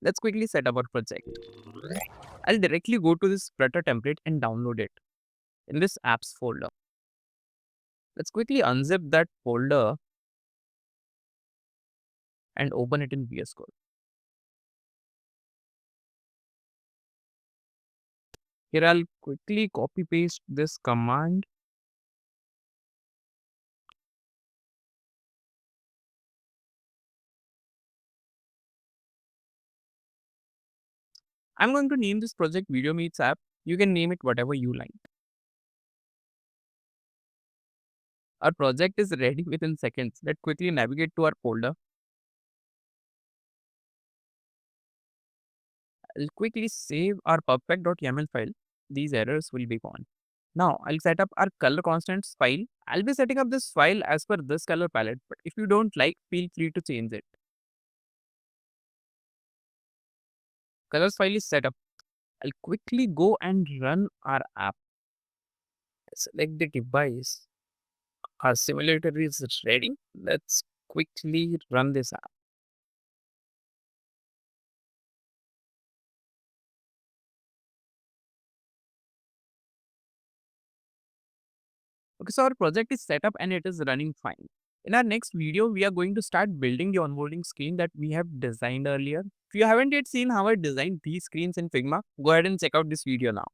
Let's quickly set up our project. I'll directly go to this flutter template and download it in this apps folder. Let's quickly unzip that folder and open it in VS Code. Here I'll quickly copy paste this command. I'm going to name this project Video Meets app. You can name it whatever you like. Our project is ready within seconds. Let's quickly navigate to our folder. I'll quickly save our perfect.yaml file. These errors will be gone. Now I'll set up our color constants file. I'll be setting up this file as per this color palette, but if you don't like, feel free to change it. Colors file is set up. I'll quickly go and run our app. Select the device. Our simulator is ready. Let's quickly run this app. Okay, so our project is set up and it is running fine. In our next video, we are going to start building the onboarding screen that we have designed earlier. If you haven't yet seen how I designed these screens in Figma, go ahead and check out this video now.